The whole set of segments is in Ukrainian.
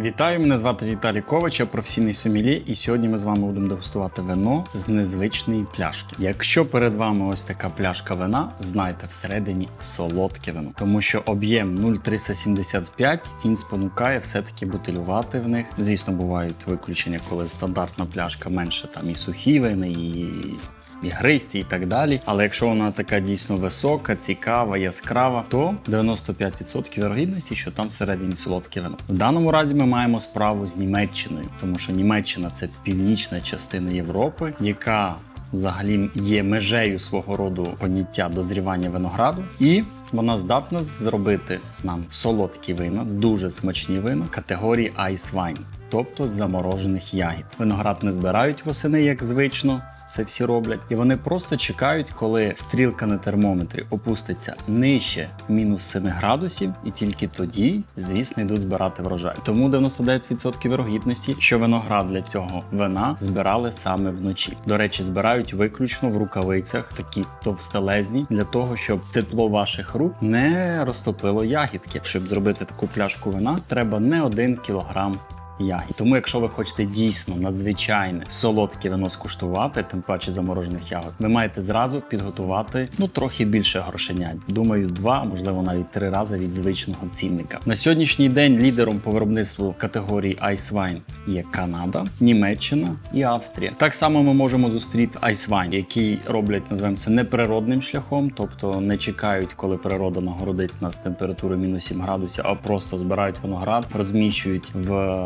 Вітаю, мене звати Віталій Ковач, я професійний сомельє, і сьогодні ми з вами будемо дегустувати вино з незвичної пляшки. Якщо перед вами ось така пляшка вина, знайте, всередині солодке вино, тому що об'єм 0,375 він спонукає все-таки бутилювати в них. Звісно, бувають виключення, коли стандартна пляшка менше, там і сухі вини, і гристі і так далі. Але якщо вона така дійсно висока, цікава, яскрава, то 95% вірогідності, що там всередині солодке вино. В даному разі ми маємо справу з Німеччиною, тому що Німеччина – це північна частина Європи, яка взагалі є межею свого роду поняття дозрівання винограду, і вона здатна зробити нам солодкі вина, дуже смачні вина категорії Ice Wine, тобто з заморожених ягід. Виноград не збирають восени, як звично, це всі роблять. І вони просто чекають, коли стрілка на термометрі опуститься нижче мінус 7 градусів, і тільки тоді, звісно, йдуть збирати врожай. Тому 99% вірогідності, що виноград для цього вина збирали саме вночі. До речі, збирають виключно в рукавицях, такі товстелезні, для того, щоб тепло ваших рук не розтопило ягідки. Щоб зробити таку пляшку вина, треба не 1 кілограм ягід. Тому якщо ви хочете дійсно надзвичайне солодке вино скуштувати, тим паче заморожених ягод, ви маєте зразу підготувати трохи більше грошенят. Думаю, 2, можливо навіть 3 рази від звичного цінника. На сьогоднішній день лідером по виробництву категорії Ice Wine є Канада, Німеччина і Австрія. Так само ми можемо зустріти Ice Wine, який роблять, називаємо це, неприродним шляхом, тобто не чекають, коли природа нагородить нас температурою мінус 7 градусів, а просто збирають виноград, розміщують в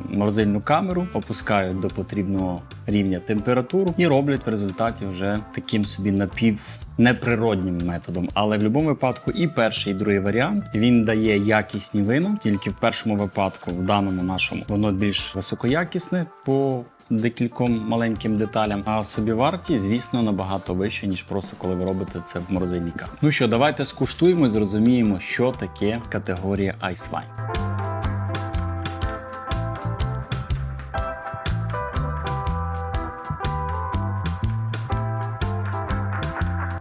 морозильну камеру, опускають до потрібного рівня температуру і роблять в результаті вже таким собі неприроднім методом. Але в будь-якому випадку і перший, і другий варіант, він дає якісні вина, тільки в першому випадку, в даному нашому, воно більш високоякісне по декільком маленьким деталям, а собівартість, звісно, набагато вища, ніж просто коли ви робите це в морозильній камері. Ну що, давайте скуштуємо і зрозуміємо, що таке категорія Ice Wine.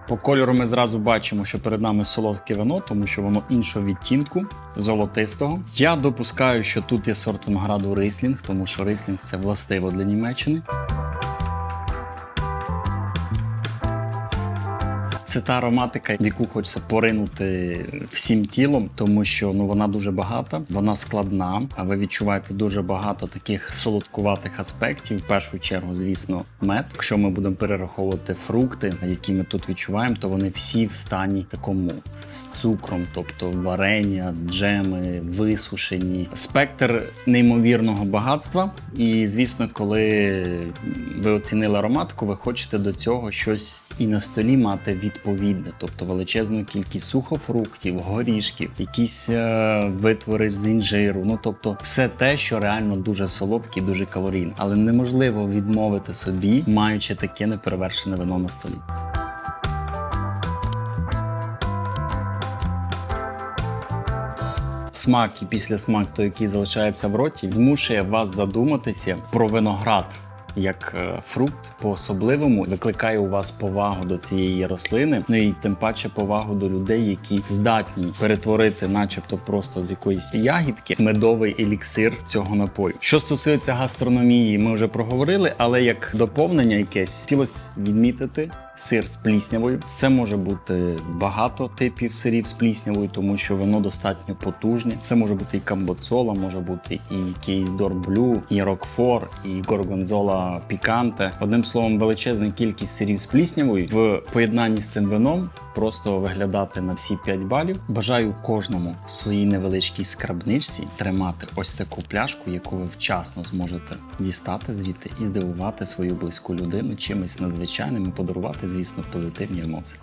По кольору ми зразу бачимо, що перед нами солодке вино, тому що воно іншого відтінку, золотистого. Я допускаю, що тут є сорт винограду Рислінг, тому що Рислінг – це властиво для Німеччини. Це та ароматика, в яку хочеться поринути всім тілом, тому що вона дуже багата, вона складна, а ви відчуваєте дуже багато таких солодкуватих аспектів. В першу чергу, звісно, мед. Якщо ми будемо перераховувати фрукти, які ми тут відчуваємо, то вони всі в стані такому з цукром, тобто варення, джеми, висушені. Спектр неймовірного багатства. І, звісно, коли ви оцінили ароматику, ви хочете до цього щось і на столі мати відповідне, тобто величезну кількість сухофруктів, горішків, якісь витвори з інжиру, тобто все те, що реально дуже солодке і дуже калорійне. Але неможливо відмовити собі, маючи таке неперевершене вино на столі. Смак і післясмак, той, який залишається в роті, змушує вас задуматися про виноград. Як фрукт по-особливому викликає у вас повагу до цієї рослини, і тим паче повагу до людей, які здатні перетворити начебто просто з якоїсь ягідки медовий еліксир цього напою. Що стосується гастрономії, ми вже проговорили, але як доповнення якесь, хотілося відмітити сир з пліснявою. Це може бути багато типів сирів з пліснявою, тому що воно достатньо потужне. Це може бути і камбоцола, може бути і якийсь дорблю, і рокфор, і горгонзола піканте. Одним словом, величезна кількість сирів з пліснявою в поєднанні з цим вином просто виглядати на всі 5 балів. Бажаю кожному в своїй невеличкій скрабничці тримати ось таку пляшку, яку ви вчасно зможете дістати звідти і здивувати свою близьку людину чимось надзвичайним і подарувати, звісно, позитивні емоції.